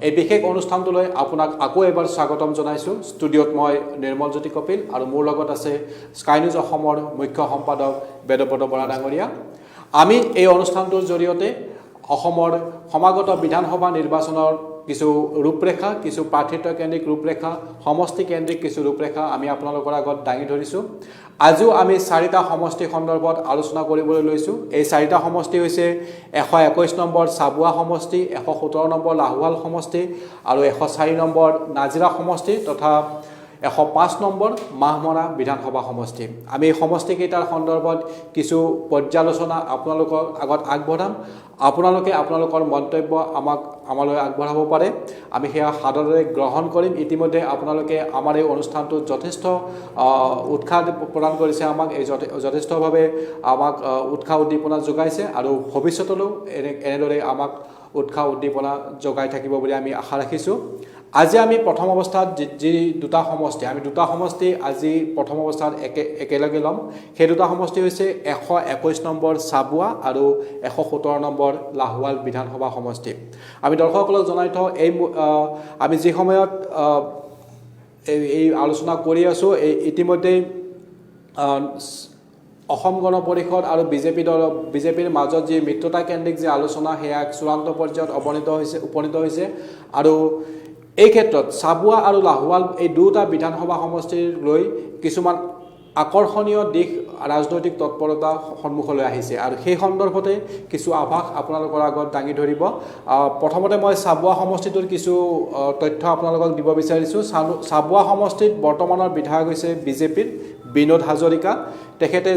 এই বিশেষ অনুষ্ঠানটোলৈ আপোনাক আকৌ এবাৰ স্বাগতম জনাইছোঁ ষ্টুডিঅ'ত মই নিৰ্মল জ্যোতি কপিল আৰু মোৰ লগত আছে স্কাই নিউজ অসমৰ মুখ্য সম্পাদক বেদব্ৰত বৰা ডাঙৰীয়া আমি এই অনুষ্ঠানটোৰ জৰিয়তে অসমৰ সমাগত বিধানসভা নিৰ্বাচনৰ কিছু ৰূপৰেখা কিছু প্ৰাৰ্থিত্বকেন্দ্ৰিক ৰূপৰেখা সমষ্টিকেন্দ্ৰিক কিছু ৰূপৰেখা আমি আপোনালোকৰ আগত দাঙি ধৰিছোঁ আজিও আমি চাৰিটা সমষ্টি সন্দৰ্ভত আলোচনা কৰিবলৈ লৈছোঁ এই চাৰিটা সমষ্টি হৈছে 121 নম্বৰ চাবুৱা সমষ্টি 117 নম্বৰ লাহোৱাল সমষ্টি আৰু 104 নম্বৰ নাজিৰা সমষ্টি তথা 105 নম্বৰ মাহমৰা বিধানসভা সমষ্টি আমি এই সমষ্টিকেইটাৰ সন্দৰ্ভত কিছু পৰ্যালোচনা আপোনালোকৰ আগত আগবঢ়াম আপোনালোকে আপোনালোকৰ মন্তব্য আমালৈ আগবঢ়াব পাৰে আমি সেয়া সাদৰেৰে গ্ৰহণ কৰিম ইতিমধ্যে আপোনালোকে আমাৰ এই অনুষ্ঠানটোত যথেষ্ট উৎসাহ প্ৰদান কৰিছে আমাক এই যথেষ্টভাৱে আমাক উৎসাহ উদ্দীপনা যোগাইছে আৰু ভৱিষ্যতলৈও এনেদৰে আমাক উৎসাহ উদ্দীপনা যোগাই থাকিব বুলি আমি আশা ৰাখিছোঁ আজি আমি প্ৰথম অৱস্থাত যি দুটা সমষ্টি আজি প্ৰথম অৱস্থাত একেলগে ল'ম সেই দুটা সমষ্টি হৈছে 121 নম্বৰ চাবুৱা আৰু 117 নম্বৰ লাহোৱাল বিধানসভা সমষ্টি আমি দৰ্শকসকলক জনাই থওঁ এই আমি যি সময়ত এই আলোচনা কৰি আছোঁ এই ইতিমধ্যে অসম গণ পৰিষদ আৰু বিজেপিৰ মাজত যি মিত্ৰতা কেন্দ্ৰিক যি আলোচনা সেয়া চূড়ান্ত পৰ্যায়ত উপনীত হৈছে আৰু এই ক্ষেত্ৰত চাবুৱা আৰু লাহোৱাল এই দুটা বিধানসভা সমষ্টিৰ লৈ কিছুমান আকৰ্ষণীয় দিশ ৰাজনৈতিক তৎপৰতা সন্মুখলৈ আহিছে আৰু সেই সন্দৰ্ভতে কিছু আভাস আপোনালোকৰ আগত দাঙি ধৰিব প্ৰথমতে মই চাবুৱা সমষ্টিটোৰ কিছু তথ্য আপোনালোকক দিব বিচাৰিছোঁ চাবুৱা সমষ্টিত বৰ্তমানৰ বিধায়ক হৈছে বিজেপিৰ বিনোদ হাজৰিকা তেখেতে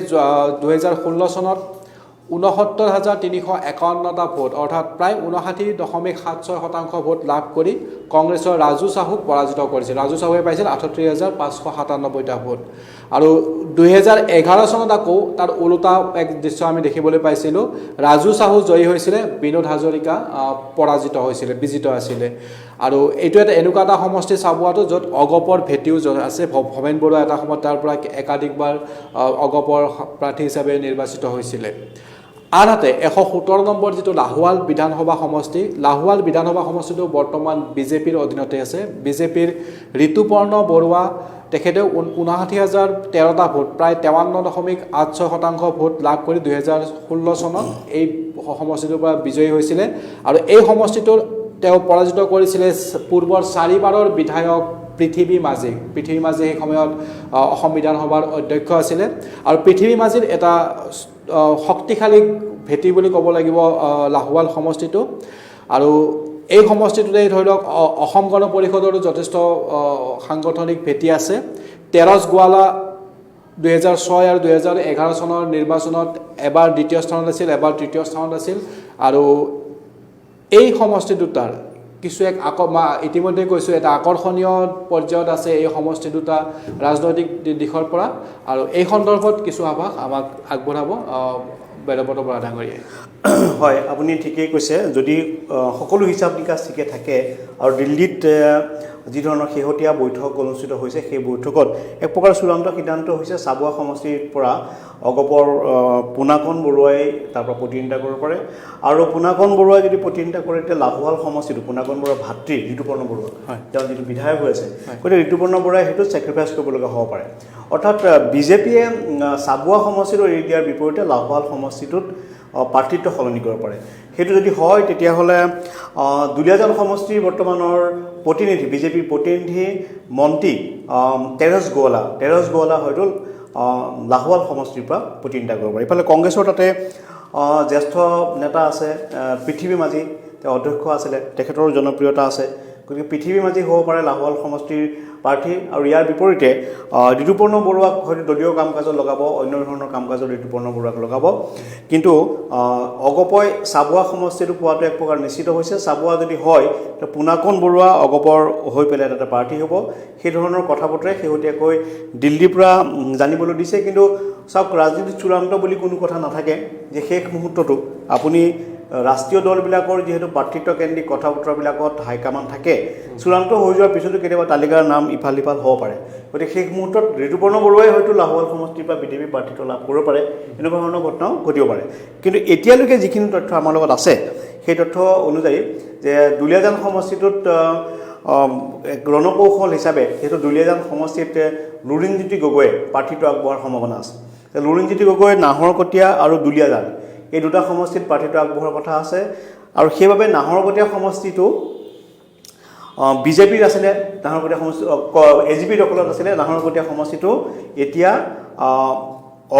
2016 চনত 69,351টা ভোট অৰ্থাৎ প্ৰায় 59.76% ভোট লাভ কৰি কংগ্ৰেছৰ ৰাজু চাহুক পৰাজিত কৰিছিল ৰাজু চাহুৱে পাইছিল 38,597টা ভোট আৰু 2011 চনত আকৌ তাৰ ওলোটা এক দৃশ্য আমি দেখিবলৈ পাইছিলোঁ ৰাজু চাহু জয়ী হৈছিলে বিনোদ হাজৰিকা পৰাজিত হৈছিলে বিজিত আছিলে আৰু এইটো এনেকুৱা এটা সমষ্টি চাবুৱাটো য'ত অগপৰ ভেটিও আছে ভৱেন বৰুৱা এটা সময়ত তাৰ পৰা একাধিকবাৰ অগপৰ প্ৰাৰ্থী হিচাপে নিৰ্বাচিত হৈছিলে আনহাতে 117 নম্বৰ যিটো লাহোৱাল বিধানসভা সমষ্টিটো বৰ্তমান বিজেপিৰ অধীনতে আছে বিজেপিৰ ঋতুপৰ্ণ বৰুৱা তেখেতে 59,013টা ভোট প্ৰায় 53.86% ভোট লাভ কৰি 2016 চনত এই সমষ্টিটোৰ পৰা বিজয়ী হৈছিলে আৰু এই সমষ্টিটোৰ তেওঁ পৰাজিত কৰিছিলে পূৰ্বৰ 4বাৰৰ বিধায়ক পৃথিৱী মাঝি সেই সময়ত অসম বিধানসভাৰ অধ্যক্ষ আছিলে আৰু পৃথিৱী মাঝিৰ এটা শক্তিশালী ভেটি বুলি ক'ব লাগিব লাহোৱাল সমষ্টিটো আৰু এই সমষ্টিটোতে ধৰি লওক অসম গণ পৰিষদৰো যথেষ্ট সাংগঠনিক ভেটি আছে তেৰছ গোৱালা 2006 আৰু 2011 চনৰ নিৰ্বাচনত এবাৰ দ্বিতীয় স্থানত আছিল এবাৰ তৃতীয় স্থানত আছিল আৰু এই সমষ্টি দুটাৰ কিছু এক ইতিমধ্যে কৈছোঁ এটা আকৰ্ষণীয় পৰ্যায়ত আছে এই সমষ্টি দুটা ৰাজনৈতিক দিশৰ পৰা আৰু এই সন্দৰ্ভত কিছু আভাস আমাক আগবঢ়াব বেদব্ৰত বৰা ডাঙৰীয়াই হয় আপুনি ঠিকেই কৈছে যদি সকলো হিচাপ নিকাচ ঠিকে থাকে আৰু দিল্লীত যি ধৰণৰ শেহতীয়া বৈঠক অনুষ্ঠিত হৈছে সেই বৈঠকত এক প্ৰকাৰ চূড়ান্ত সিদ্ধান্ত হৈছে চাবুৱা সমষ্টিৰ পৰা অগপৰ পুনাকণ বৰুৱাই তাৰ পৰা প্ৰতিনিধিত্ব কৰিব পাৰে আৰু পুনাকণ বৰুৱাই যদি প্ৰতিনিধিত্ব কৰে তেতিয়া লাহোৱাল সমষ্টিটো পুনাকণ বৰুৱাৰ ভাতৃ ঋতুপৰ্ণ বৰুৱা তেওঁ যিটো বিধায়ক হৈ আছে গতিকে ঋতুপৰ্ণ বৰুৱাই সেইটো ছেক্ৰিফাইচ কৰিবলগা হ'ব পাৰে অৰ্থাৎ বিজেপিয়ে চাবুৱা সমষ্টিটো এৰি দিয়াৰ বিপৰীতে লাহোৱাল সমষ্টিটোত প্ৰাৰ্থিত্ব সলনি কৰিব পাৰে সেইটো যদি হয় তেতিয়াহ'লে দুলীয়াজান সমষ্টিৰ বৰ্তমানৰ প্ৰতিনিধি বিজেপিৰ প্ৰতিনিধি মন্ত্ৰী তেৰছ গোৱালা হয়তো লাহোৱাল সমষ্টিৰ পৰা প্ৰতিনিধিত্ব কৰিব পাৰে ইফালে কংগ্ৰেছৰ তাতে জ্যেষ্ঠ নেতা আছে পৃথিৱী মাঝি তেওঁ অধ্যক্ষ আছিলে তেখেতৰ জনপ্ৰিয়তা আছে গতিকে পৃথিৱী মাঝি হ'ব পাৰে লাহোৱাল সমষ্টিৰ প্ৰাৰ্থী আৰু ইয়াৰ বিপৰীতে ঋতুপৰ্ণ বৰুৱাক হয়তো দলীয় কাম কাজত লগাব অন্য ধৰণৰ কাম কাজত ঋতুপৰ্ণ বৰুৱাক লগাব কিন্তু অগপই চাবুৱা সমষ্টিটো পোৱাটো এক প্ৰকাৰ নিশ্চিত হৈছে চাবুৱা যদি হয় তো পুনাকণ বৰুৱা অগপৰ হৈ পেলাই এটা প্ৰাৰ্থী হ'ব সেই ধৰণৰ কথা বতৰাই শেহতীয়াকৈ দিল্লীৰ পৰা জানিবলৈ দিছে কিন্তু চাওক ৰাজনীতিত চূড়ান্ত বুলি কোনো কথা নাথাকে যে শেষ মুহূৰ্তটো আপুনি ৰাষ্ট্ৰীয় দলবিলাকৰ যেহেতু প্ৰাৰ্থিত্বকেন্দ্ৰিক কথা বতৰাবিলাকত হাইকমাণ্ড থাকে চূড়ান্ত হৈ যোৱাৰ পিছতো কেতিয়াবা তালিকাৰ নাম ইফাল সিফাল হ'ব পাৰে গতিকে শেষ মুহূৰ্তত ঋতুপৰ্ণ বৰুৱাই হয়তো লাহোৱাল সমষ্টিৰ পৰা বিজেপি প্ৰাৰ্থিত্ব লাভ কৰিব পাৰে এনেকুৱা ধৰণৰ ঘটনাও ঘটিব পাৰে কিন্তু এতিয়ালৈকে যিখিনি তথ্য আমাৰ লগত আছে সেই তথ্য অনুযায়ী যে দুলীয়াজান সমষ্টিটোত ৰণকৌশল হিচাপে সেইটো দুলীয়াজান সমষ্টিত লুৰিণজ্যোতি গগৈয়ে প্ৰাৰ্থীটো আগবঢ়োৱাৰ সম্ভাৱনা আছে। লুৰিণজ্যোতি গগৈ নাহৰকটীয়া আৰু দুলীয়াজান এই দুটা সমষ্টিত প্ৰাৰ্থীটো আগবঢ়োৱাৰ কথা আছে আৰু সেইবাবে নাহৰকটীয়া সমষ্টিটো বিজেপিৰ আছিলে, নাহৰকটীয়া সমষ্টি এজিপিৰ দখলত আছিলে। নাহৰকটীয়া সমষ্টিটো এতিয়া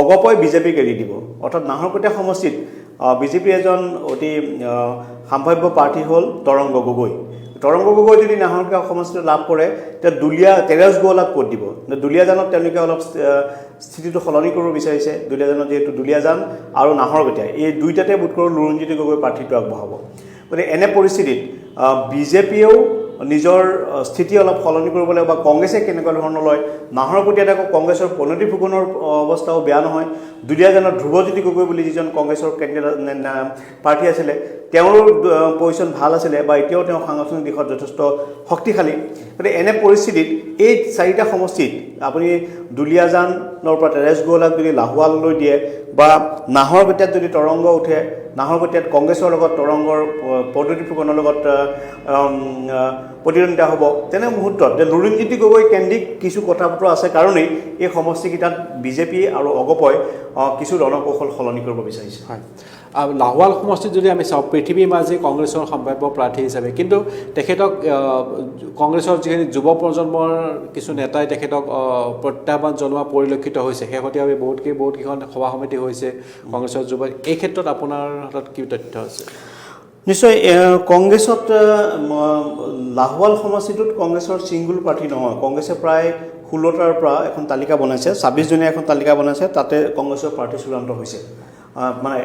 অগপই বিজেপিক এৰি দিব, অৰ্থাৎ নাহৰকটীয়া সমষ্টিত বিজেপিৰ এজন অতি সম্ভাৱ্য প্ৰাৰ্থী হ'ল তৰংগ গগৈ। তৰংগ গগৈ যদি নাহৰকটীয়া সমষ্টিটো লাভ কৰে তেতিয়া তেৰেছ গোৱালাক ক'ত দিব। দুলীয়াজানত তেওঁলোকে অলপ স্থিতিটো সলনি কৰিব বিচাৰিছে। দুলীয়াজানত যিহেতু দুলীয়াজান আৰু নাহৰকটীয়া এই দুইটাতে বোধ কৰোঁ লুৰিণজ্যোতি গগৈ প্ৰাৰ্থীটো আগবঢ়াব। গতিকে এনে পৰিস্থিতিত বিজেপিয়েও নিজৰ স্থিতি অলপ সলনি কৰিব লাগিব বা কংগ্ৰেছে কেনেকুৱা ধৰণৰ লয়। নাহৰকটীয়াত আকৌ কংগ্ৰেছৰ প্ৰণতি ফুকনৰ অৱস্থাও বেয়া নহয়। দুলীয়াজানত ধ্ৰুৱজ্যোতি গগৈ বুলি যিজন কংগ্ৰেছৰ কেণ্ডিডেট প্ৰাৰ্থী আছিলে তেওঁৰ পজিশ্যন ভাল আছিলে বা এতিয়াও তেওঁ সাংগঠনিক দিশত যথেষ্ট শক্তিশালী। গতিকে এনে পৰিস্থিতিত এই চাৰিটা সমষ্টিত আপুনি দুলীয়াজানৰ পৰা তেৰেছ গোৱালাক যদি লাহোৱাললৈ দিয়ে বা নাহৰকটীয়াত যদি তৰংগ উঠে, নাহৰকটীয়াত কংগ্ৰেছৰ লগত তৰংগৰ প্ৰণতি ফুকনৰ লগত প্ৰতিদ্বন্দ্বিতা হ'ব, তেনে মুহূৰ্তত যে লুৰিণজ্যোতি গগৈ কেন্দ্ৰিক কিছু কথা বতৰা আছে কাৰণেই এই সমষ্টিকেইটাত বিজেপি আৰু অগপই কিছু ৰণকৌশল সলনি কৰিব বিচাৰিছে। হয়, লাহোৱাল সমষ্টিত যদি আমি চাওঁ পৃথিৱীৰ মাজে কংগ্ৰেছৰ সম্ভাৱ্য প্ৰাৰ্থী হিচাপে, কিন্তু তেখেতক কংগ্ৰেছৰ যিখিনি যুৱ প্ৰজন্মৰ কিছু নেতাই তেখেতক প্ৰত্যাহ্বান জনোৱা পৰিলক্ষিত হৈছে। শেহতীয়াভাৱে বহুতকেইখন সভা সমিতি হৈছে কংগ্ৰেছৰ যুৱ। এই ক্ষেত্ৰত আপোনাৰ হাতত কি তথ্য আছে? নিশ্চয় কংগ্ৰেছত লাহোৱাল সমষ্টিটোত কংগ্ৰেছৰ ছিংগুল প্ৰাৰ্থী নহয়। কংগ্ৰেছে প্ৰায় 16টাৰ পৰা এখন তালিকা বনাইছে, 26জনীয়া এখন তালিকা বনাইছে, তাতে কংগ্ৰেছৰ প্ৰাৰ্থী চূড়ান্ত হৈছে। মানে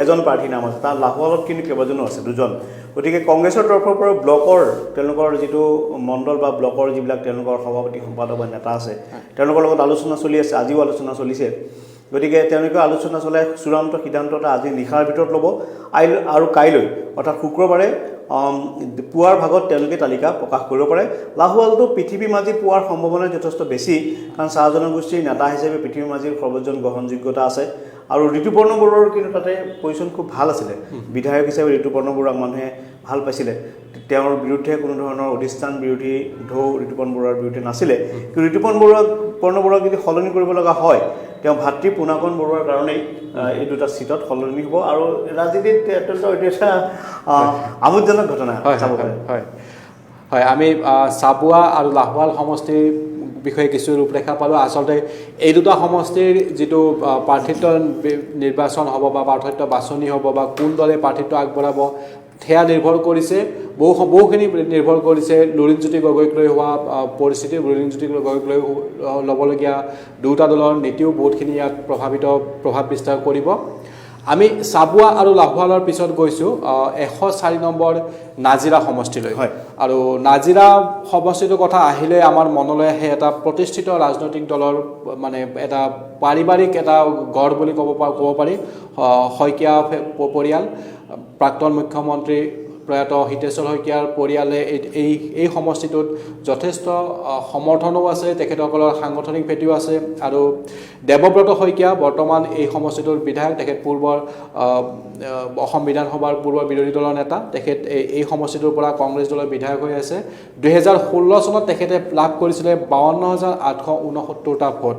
এজন প্ৰাৰ্থীৰ নাম আছে, তাৰ লাহোৱালত কিন্তু কেইবাজনো আছে, 2জন। গতিকে কংগ্ৰেছৰ তৰফৰ পৰা ব্লকৰ তেওঁলোকৰ যিটো মণ্ডল বা ব্লকৰ যিবিলাক তেওঁলোকৰ সভাপতি সম্পাদক বা নেতা আছে তেওঁলোকৰ লগত আলোচনা চলি আছে, আজিও আলোচনা চলিছে। গতিকে তেওঁলোকে আলোচনা চলাই চূড়ান্ত সিদ্ধান্ত এটা আজি নিশাৰ ভিতৰত ল'ব আৰু কাইলৈ অৰ্থাৎ শুক্ৰবাৰে পুৱাৰ ভাগত তেওঁলোকে তালিকা প্ৰকাশ কৰিব পাৰে। লাহোৱালটো পৃথিৱীৰ মাজী পোৱাৰ সম্ভাৱনা যথেষ্ট বেছি, কাৰণ চাহ জনগোষ্ঠীৰ নেতা হিচাপে পৃথিৱীৰ মাজীৰ সৰ্বজন গ্ৰহণযোগ্যতা আছে আৰু ঋতুপৰ্ণ বৰুৱাৰ কিন্তু তাতে পজিশ্যন খুব ভাল আছিলে। বিধায়ক হিচাপে ঋতুপৰ্ণ বৰুৱাক মানুহে ভাল পাইছিলে। তেওঁৰ বিৰুদ্ধে কোনো ধৰণৰ অধিষ্ঠান বিৰোধী ঢৌ ঋতুপৰ্ণ বৰুৱাৰ বিৰুদ্ধে নাছিলে। কিন্তু ঋতুপৰ্ণ বৰুৱাক যদি সলনি কৰিব লগা হয়, তেওঁ ভাতৃ পুনাকণ বৰুৱাৰ কাৰণেই এই দুটা চিটত সলনি হ'ব আৰু ৰাজনীতিত অত্যন্ত এইটো এটা আমোদজনক ঘটনা চাব পাৰে। হয়, আমি চাবুৱা আৰু লাহোৱাল সমষ্টিৰ বিষয়ে কিছু ৰূপৰেখা পালোঁ। আচলতে এই দুটা সমষ্টিৰ যিটো প্ৰাৰ্থিত্ব নিৰ্বাচন হ'ব বা প্ৰাৰ্থিত্ব বাছনি হ'ব বা কোন দলে প্ৰাৰ্থিত্ব আগবঢ়াব সেয়া নিৰ্ভৰ কৰিছে, বহুখিনি নিৰ্ভৰ কৰিছে লুৰিণজ্যোতি গগৈক লৈ হোৱা পৰিস্থিতি। লুৰিণজ্যোতি গগৈক লৈ ল'বলগীয়া দুটা দলৰ নীতিও বহুতখিনি ইয়াত প্ৰভাৱ বিস্তাৰ কৰিব। আমি চাবুৱা আৰু লাহোৱালৰ পিছত গৈছোঁ 104 নম্বৰ নাজিৰা সমষ্টিলৈ। আৰু নাজিৰা সমষ্টিটোৰ কথা আহিলে আমাৰ মনলৈ আহে এটা প্ৰতিষ্ঠিত ৰাজনৈতিক দলৰ মানে এটা পাৰিবাৰিক এটা গড় বুলি ক'ব পাৰি। শইকীয়া পৰিয়াল, প্ৰাক্তন মুখ্যমন্ত্ৰী প্ৰয়াত হিতেশ্বৰ শইকীয়াৰ পৰিয়ালে এই সমষ্টিটোত যথেষ্ট সমৰ্থনো আছে, তেখেতসকলৰ সাংগঠনিক ভেটিও আছে। আৰু দেৱব্ৰত শইকীয়া বৰ্তমান এই সমষ্টিটোৰ বিধায়ক, তেখেত পূৰ্বৰ অসম বিধানসভাৰ পূৰ্বৰ বিৰোধী দলৰ নেতা। তেখেত এই সমষ্টিটোৰ পৰা কংগ্ৰেছ দলৰ বিধায়ক হৈ আছে। 2016 চনত তেখেতে লাভ কৰিছিলে 52,869টা ভোট।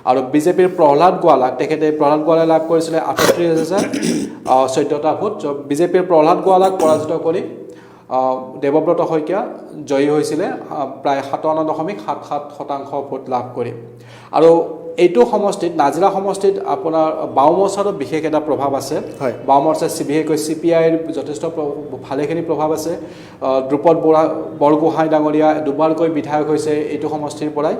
আৰু বিজেপিৰ প্ৰহ্লাদ গোৱালাই লাভ কৰিছিলে 38,014টা ভোট। বিজেপিৰ প্ৰহ্লাদ গোৱালাক পৰাজিত কৰি দেৱব্ৰত শইকীয়া জয়ী হৈছিলে প্ৰায় 57.77% ভোট লাভ কৰি। আৰু এইটো সমষ্টিত নাজিৰা সমষ্টিত আপোনাৰ বাও মৰ্চাৰো বিশেষ এটা প্ৰভাৱ আছে। বাও মৰ্চা বিশেষকৈ CPIৰ যথেষ্ট ভালেখিনি প্ৰভাৱ আছে। দ্ৰুপদ বৰগোহাঁই ডাঙৰীয়া দুবাৰকৈ বিধায়ক হৈছে এইটো সমষ্টিৰ পৰাই।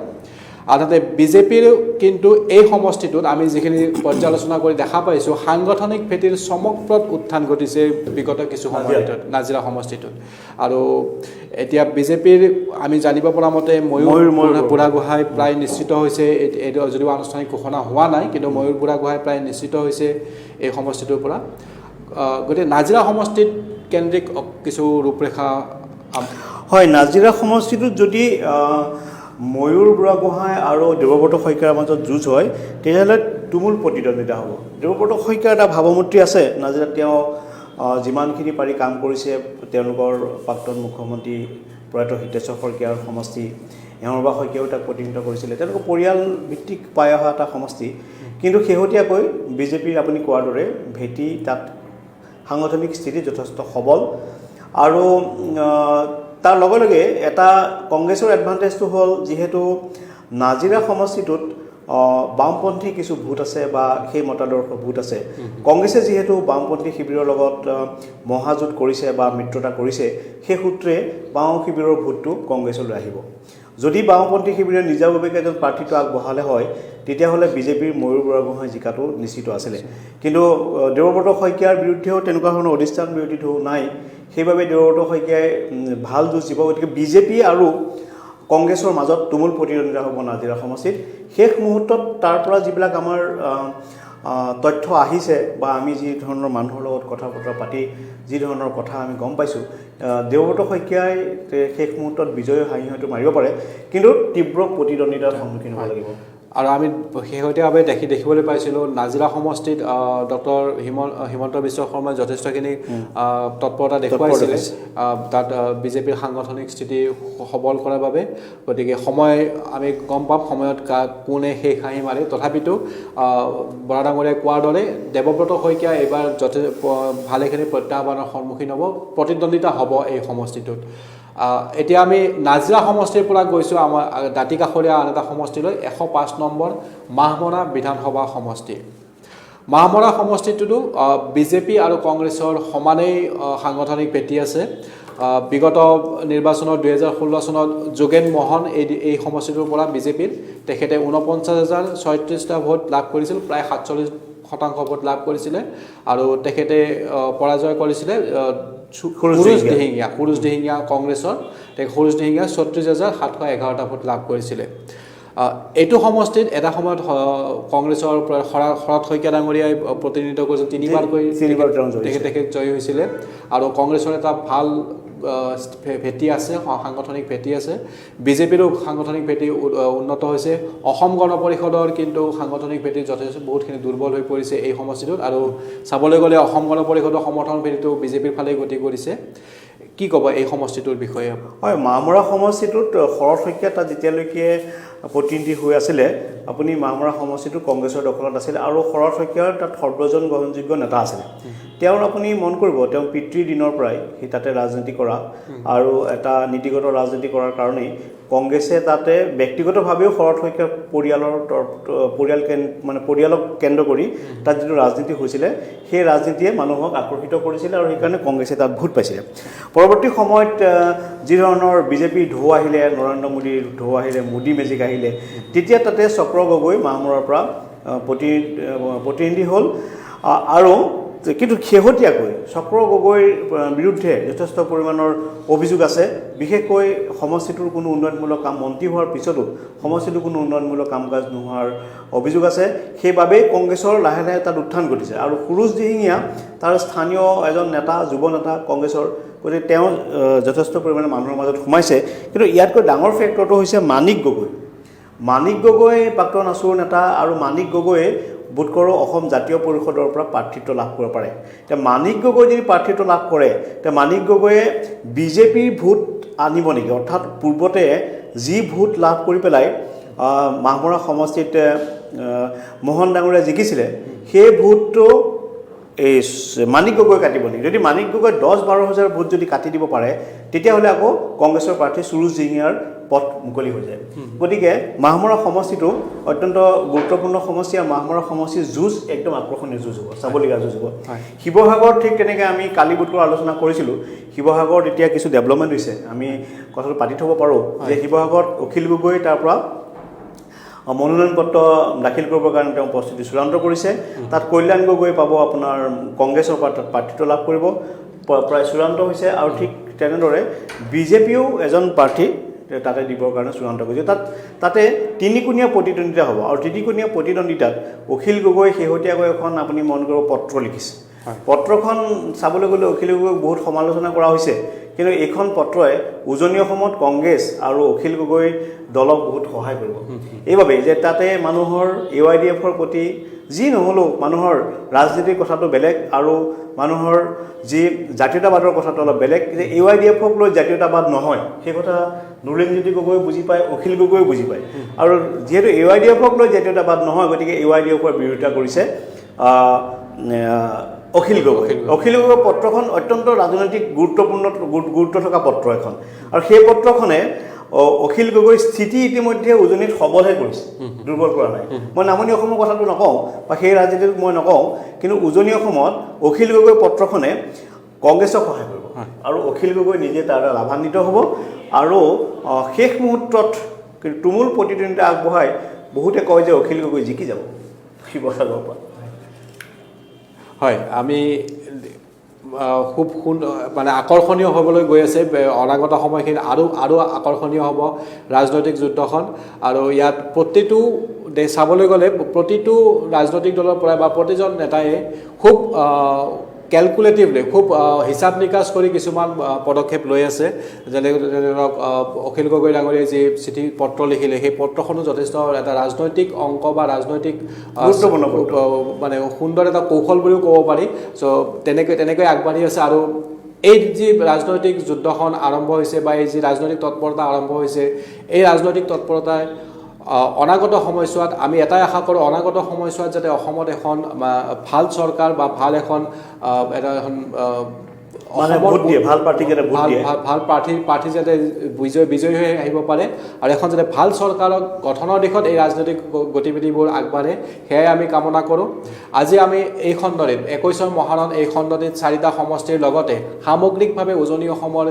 আনহাতে বিজেপিৰ কিন্তু এই সমষ্টিটোত আমি যিখিনি পৰ্যালোচনা কৰি দেখা পাইছোঁ সাংগঠনিক ভেটিৰ চমকপ্ৰদ উত্থান ঘটিছে বিগত কিছু সময়ৰ ভিতৰত নাজিৰা সমষ্টিটোত। আৰু এতিয়া বিজেপিৰ আমি জানিব পৰা মতে ময়ূৰ বুঢ়াগোহাঁই প্ৰায় নিশ্চিত হৈছে, যদিও আনুষ্ঠানিক ঘোষণা হোৱা নাই, কিন্তু ময়ূৰ বুঢ়াগোহাঁই প্ৰায় নিশ্চিত হৈছে এই সমষ্টিটোৰ পৰা। গতিকে নাজিৰা সমষ্টিত কেন্দ্ৰিক কিছু ৰূপৰেখা। হয়, নাজিৰা সমষ্টিটোত যদি ময়ূৰ বুঢ়াগোহাঁই আৰু দেৱব্ৰত শইকীয়াৰ মাজত যুঁজ হয় তেতিয়াহ'লে তুমুল প্ৰতিদ্বন্দ্বিতা হ'ব। দেৱব্ৰত শইকীয়াৰ এটা ভাৱমূৰ্তি আছে নাজিৰাত, তেওঁ যিমানখিনি পাৰি কাম কৰিছে তেওঁলোকৰ প্ৰাক্তন মুখ্যমন্ত্ৰী প্ৰয়াত হিতেশ্বৰ শইকীয়াৰ সমষ্টি এওঁৰবা শইকীয়াও তাক প্ৰতিনিধিত্ব কৰিছিলে তেওঁলোকৰ পৰিয়াল ভিত্তিক পাই অহা এটা সমষ্টি কিন্তু শেহতীয়াকৈ বিজেপিৰ আপুনি কোৱাৰ দৰে ভেটি তাত সাংগঠনিক স্থিতি যথেষ্ট সবল আৰু তাৰ লগে লগে এটা কংগ্ৰেছৰ এডভান্টেজটো হ'ল যিহেতু নাজিৰা সমষ্টিটোত বামপন্থী কিছু ভোট আছে বা সেই মতাদৰ্শ ভোট আছে কংগ্ৰেছে যিহেতু বামপন্থী শিবিৰৰ লগত মহাজোঁট কৰিছে বা মিত্ৰতা কৰিছে সেই সূত্ৰে বাম শিবিৰৰ ভোটটো কংগ্ৰেছলৈ আহিব যদি বামপন্থী শিবিৰে নিজাববীয়াকৈ এজন প্ৰাৰ্থীটো আগবঢ়ালে হয় তেতিয়াহ'লে বিজেপিৰ ময়ূৰ বুঢ়াগোহাঁই জিকাটো নিশ্চিত আছিলে কিন্তু দেৱব্ৰত শইকীয়াৰ বিৰুদ্ধেও তেনেকুৱা ধৰণৰ অধিষ্ঠান বিৰোধী ঢৌ নাই সেইবাবে দেৱব্ৰত শইকীয়াই ভাল যুঁজ দিব গতিকে বিজেপি আৰু কংগ্ৰেছৰ মাজত তুমুল প্ৰতিদ্বন্দ্বিতা হ'ব নাজিৰা সমষ্টিত শেষ মুহূৰ্তত তাৰ পৰা যিবিলাক আমাৰ তথ্য আহিছে বা আমি যি ধৰণৰ মানুহৰ লগত কথা বতৰা পাতি যি ধৰণৰ কথা আমি গম পাইছোঁ দেৱব্ৰত শইকীয়াই শেষ মুহূৰ্তত বিজয় হাঁহি হয়তো মাৰিব পাৰে কিন্তু তীব্ৰ প্ৰতিদ্বন্দ্বিতাৰ সন্মুখীন হ'ব লাগিব আৰু আমি শেহতীয়াভাৱে দেখিবলৈ পাইছিলোঁ নাজিৰা সমষ্টিত ডক্টৰ হিমন্ত বিশ্ব শৰ্মাই যথেষ্টখিনি তৎপৰতা দেখুৱাইছিলে তাত বিজেপিৰ সাংগঠনিক স্থিতি সবল কৰাৰ বাবে গতিকে সময় আমি গম পাম সময়ত কোনে শেষ হাঁহি মাৰে তথাপিতো বৰা ডাঙৰীয়াই কোৱাৰ দৰে দেৱব্ৰত শইকীয়া এইবাৰ ভালেখিনি প্ৰত্যাহ্বানৰ সন্মুখীন হ'ব প্ৰতিদ্বন্দ্বিতা হ'ব এই সমষ্টিটোত এতিয়া আমি নাজিৰা সমষ্টিৰ পৰা গৈছোঁ আমাৰ দাঁতিকাষৰীয়া আন এটা সমষ্টিলৈ 105 নম্বৰ মাহমৰা বিধানসভা সমষ্টি মাহমৰা সমষ্টিটোতো বিজেপি আৰু কংগ্ৰেছৰ সমানেই সাংগঠনিক ভেটি আছে বিগত নিৰ্বাচনত 2016 চনত যোগেন মোহন এই সমষ্টিটোৰ পৰা বিজেপিৰ তেখেতে 49,036টা ভোট লাভ কৰিছিল প্ৰায় 47% ভোট লাভ কৰিছিলে আৰু তেখেতে পৰাজয় কৰিছিলে সুৰুজ দিহিঙীয়া কংগ্ৰেছৰ সুৰুজ দিহিঙীয়া 36,711টা ভোট লাভ কৰিছিলে এইটো সমষ্টিত এটা সময়ত কংগ্ৰেছৰ শৰৎ শইকীয়া ডাঙৰীয়াই প্ৰতিনিধিত্ব কৰিছিল তিনিবাৰকৈ তেখেত জয়ী হৈছিলে আৰু কংগ্ৰেছৰ এটা ভাল ভেটি আছে সাংগঠনিক ভেটি আছে বিজেপিৰো সাংগঠনিক ভেটি উন্নত হৈছে অসম গণ পৰিষদৰ কিন্তু সাংগঠনিক ভেটি যথেষ্ট বহুতখিনি দুৰ্বল হৈ পৰিছে এই সমষ্টিটোত আৰু চাবলৈ গ'লে অসম গণ পৰিষদৰ সমৰ্থন ভেটিটো বিজেপিৰ ফালে গতি কৰিছে কি ক'ব এই সমষ্টিটোৰ বিষয়ে হয় মাহমৰা সমষ্টিটোত শৰৎ শইকীয়া তাত যেতিয়ালৈকে প্ৰতিনিধি হৈ আছিলে আপুনি মাহমৰা সমষ্টিটো কংগ্ৰেছৰ দখলত আছিল আৰু শৰৎ শইকীয়াৰ তাত সৰ্বজন গ্ৰহণযোগ্য নেতা আছিলে তেওঁৰ আপুনি মন কৰিব তেওঁ পিতৃৰ দিনৰ পৰাই সি তাতে ৰাজনীতি কৰা আৰু এটা নীতিগত ৰাজনীতি কৰাৰ কাৰণেই কংগ্ৰেছে তাতে ব্যক্তিগতভাৱেও শৰৎ শইকীয়াৰ পৰিয়ালক কেন্দ্ৰ কৰি তাত যিটো ৰাজনীতি হৈছিলে সেই ৰাজনীতিয়ে মানুহক আকৰ্ষিত কৰিছিলে আৰু সেইকাৰণে কংগ্ৰেছে তাত ভোট পাইছিলে পৰৱৰ্তী সময়ত যি ধৰণৰ বিজেপিৰ ঢৌ আহিলে নৰেন্দ্ৰ মোদীৰ ঢৌ আহিলে মোদী মেজিক আহিলে তেতিয়া তাতে চক্ৰ গগৈ মাহমৰাৰ পৰা প্ৰতিনিধি হ'ল আৰু কিন্তু শেহতীয়াকৈ চক্ৰ গগৈৰ বিৰুদ্ধে যথেষ্ট পৰিমাণৰ অভিযোগ আছে বিশেষকৈ সমষ্টিটোৰ কোনো উন্নয়নমূলক কাম মন্ত্ৰী হোৱাৰ পিছতো সমষ্টিটোৰ কোনো উন্নয়নমূলক কাম কাজ নোহোৱাৰ অভিযোগ আছে সেইবাবেই কংগ্ৰেছৰ লাহে লাহে তাত উত্থান ঘটিছে আৰু সুৰুজ দিহিঙীয়া তাৰ স্থানীয় এজন নেতা যুৱ নেতা কংগ্ৰেছৰ গতিকে তেওঁ যথেষ্ট পৰিমাণে মানুহৰ মাজত সোমাইছে কিন্তু ইয়াতকৈ ডাঙৰ ফেক্টৰটো হৈছে মানিক গগৈ প্ৰাক্তন আছুৰ নেতা আৰু মানিক গগৈয়ে বোধ কৰোঁ অসম জাতীয় পৰিষদৰ পৰা প্ৰাৰ্থিত্ব লাভ কৰিব পাৰে এতিয়া মানিক গগৈ যদি প্ৰাৰ্থিত্ব লাভ কৰে তেতিয়া মানিক গগৈয়ে বিজেপিৰ ভোট আনিব নেকি অৰ্থাৎ পূৰ্বতে যি ভোট লাভ কৰি পেলাই মাহমৰা সমষ্টিত মোহন ডাঙৰীয়া জিকিছিলে সেই ভোটটো এই মানিক গগৈ কাটিব নেকি যদি মানিক গগৈ 10-12 হাজাৰ ভোট যদি কাটি দিব পাৰে তেতিয়াহ'লে আকৌ কংগ্ৰেছৰ প্ৰাৰ্থী সুৰুজ দিহিঙীয়াৰ পথ মুকলি হৈ যায় গতিকে মাহমৰা সমষ্টিটো অত্যন্ত গুৰুত্বপূৰ্ণ সমষ্টি আৰু মাহমৰা সমষ্টিৰ যুঁজ একদম আকৰ্ষণীয় যুঁজ হ'ব চাবলগীয়া যুঁজ হ'ব শিৱসাগৰত ঠিক তেনেকৈ আমি কালি বুটৰ আলোচনা কৰিছিলোঁ শিৱসাগৰত এতিয়া কিছু ডেভেলপমেণ্ট হৈছে আমি কথাটো পাতি থ'ব পাৰোঁ যে শিৱসাগৰত অখিল গগৈ তাৰ পৰা মনোনয়ন পত্ৰ দাখিল কৰিবৰ কাৰণে তেওঁ প্ৰস্তুতি চূড়ান্ত কৰিছে তাত কল্যাণ গগৈ পাব আপোনাৰ কংগ্ৰেছৰ পৰা তাত প্ৰাৰ্থিত্ব লাভ কৰিব প্ৰায় চূড়ান্ত হৈছে আৰু ঠিক তেনেদৰে বিজেপিও এজন প্ৰাৰ্থী তাতে দিবৰ কাৰণে চূড়ান্ত কৰিছে তাতে তিনিকোণীয়া প্ৰতিদ্বন্দ্বিতা হ'ব আৰু তিনিকোণীয়া প্ৰতিদ্বন্দ্বিতাত অখিল গগৈ শেহতীয়াকৈ এখন আপুনি মন কৰিব পত্ৰ লিখিছে পত্ৰখন চাবলৈ গ'লে অখিল গগৈক বহুত সমালোচনা কৰা হৈছে কিন্তু এইখন পত্ৰই উজনি অসমত কংগ্ৰেছ আৰু অখিল গগৈ দলক বহুত সহায় কৰিব এইভাবে যে তাতে মানুহৰ AYDFৰ প্ৰতি যি নহলেও মানুহৰ ৰাজনীতিৰ কথাটো বেলেগ আৰু মানুহৰ যি জাতীয়তাবাদৰ কথাটো অলপ বেলেগ যে AYDFক লৈ জাতীয়তাবাদ নহয় সেই কথা নুৰেণজ্যোতি গগৈ বুজি পায় অখিল গগৈ বুজি পায় আৰু যেহেতু AYDFক লৈ জাতীয়তাবাদ নহয় গতিকে AYDFৰ বিৰোধিতা কৰিছে অখিল গগৈ পত্ৰখন অত্যন্ত ৰাজনৈতিক গুৰুত্ব থকা পত্ৰ এখন আৰু সেই পত্ৰখনে অখিল গগৈৰ স্থিতি ইতিমধ্যে উজনিত সবলহে কৰিছে দুৰ্বল কৰা নাই মই নামনি অসমৰ কথাটো নকওঁ বা সেই ৰাজনীতিক মই নকওঁ কিন্তু উজনি অসমত অখিল গগৈ পত্ৰখনে কংগ্ৰেছক সহায় কৰিব আৰু অখিল গগৈ নিজে তাৰ লাভান্বিত হ'ব আৰু শেষ মুহূৰ্তত তুমুল প্ৰতিদ্বন্দ্বিতা আগবঢ়াই বহুতে কয় যে অখিল গগৈ জিকি যাব শিৱসাগৰৰ পৰা হয় আমি খুব মানে আকৰ্ষণীয় হ'বলৈ গৈ আছে অনাগত সময়খিনি আৰু আকৰ্ষণীয় হ'ব ৰাজনৈতিক যুদ্ধখন আৰু ইয়াত প্ৰতিটো চাবলৈ গ'লে প্ৰতিটো ৰাজনৈতিক দলৰ পৰা বা প্ৰতিজন নেতাই খুব ক্যালকুলেটিভলি খুব হিচাপ নিকাচ কৰি কিছুমান পদক্ষেপ লৈ আছে যেনে ধৰক অখিল গগৈ ডাঙৰীয়াই যি চিঠি পত্ৰ লিখিলে সেই পত্ৰখনো যথেষ্ট এটা ৰাজনৈতিক অংক বা ৰাজনৈতিক মানে সুন্দৰ এটা কৌশল বুলিও ক'ব পাৰি সো তেনেকৈ আগবাঢ়ি আছে আৰু এই যি ৰাজনৈতিক যুদ্ধখন আৰম্ভ হৈছে বা এই যি ৰাজনৈতিক তৎপৰতা আৰম্ভ হৈছে এই ৰাজনৈতিক তৎপৰতাই অনাগত সময়ছোৱাত আমি এটাই আশা কৰোঁ অনাগত সময়ছোৱাত যাতে অসমত এখন ভাল চৰকাৰ বা ভাল এখন ভাল প্ৰাৰ্থী যাতে বিজয়ী হৈ আহিব পাৰে আৰু এখন যাতে ভাল চৰকাৰক গঠনৰ দিশত এই ৰাজনৈতিক গতিবিধিবোৰ আগবাঢ়ে সেয়াই আমি কামনা কৰোঁ আজি আমি এই খণ্ডটিত 21 মহাৰণ এই খণ্ডটিত 4টা সমষ্টিৰ লগতে সামগ্ৰিকভাৱে উজনি অসমৰ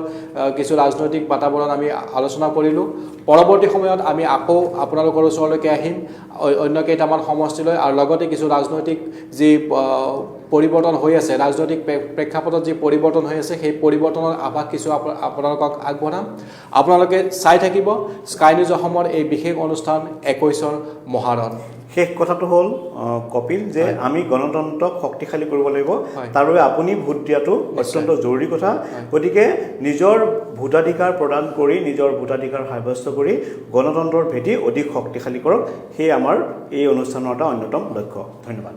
কিছু ৰাজনৈতিক বাতাবৰণ আমি আলোচনা কৰিলোঁ পৰৱৰ্তী সময়ত আমি আকৌ আপোনালোকৰ ওচৰলৈকে আহিম অন্য কেইটামান সমষ্টিলৈ আৰু লগতে কিছু ৰাজনৈতিক যি পৰিৱৰ্তন হৈ আছে ৰাজনৈতিক প্ৰেক্ষাপটত যি পৰিৱৰ্তন হৈ আছে সেই পৰিৱৰ্তনৰ আভাস কিছু আপোনালোকক আগবঢ়াম আপোনালোকে চাই থাকিব স্কাই নিউজ অসমৰ এই বিশেষ অনুষ্ঠান 21 মহাৰণ শেষ কথাটো হ'ল কপিল যে আমি গণতন্ত্ৰক শক্তিশালী কৰিব লাগিব তাৰ বাবে আপুনি ভোট দিয়াটো অত্যন্ত জৰুৰী কথা গতিকে নিজৰ ভোটাধিকাৰ প্ৰদান কৰি নিজৰ ভোটাধিকাৰ সাব্যস্ত কৰি গণতন্ত্ৰৰ ভেটি অধিক শক্তিশালী কৰক সেই আমাৰ এই অনুষ্ঠানৰ এটা অন্যতম লক্ষ্য ধন্যবাদ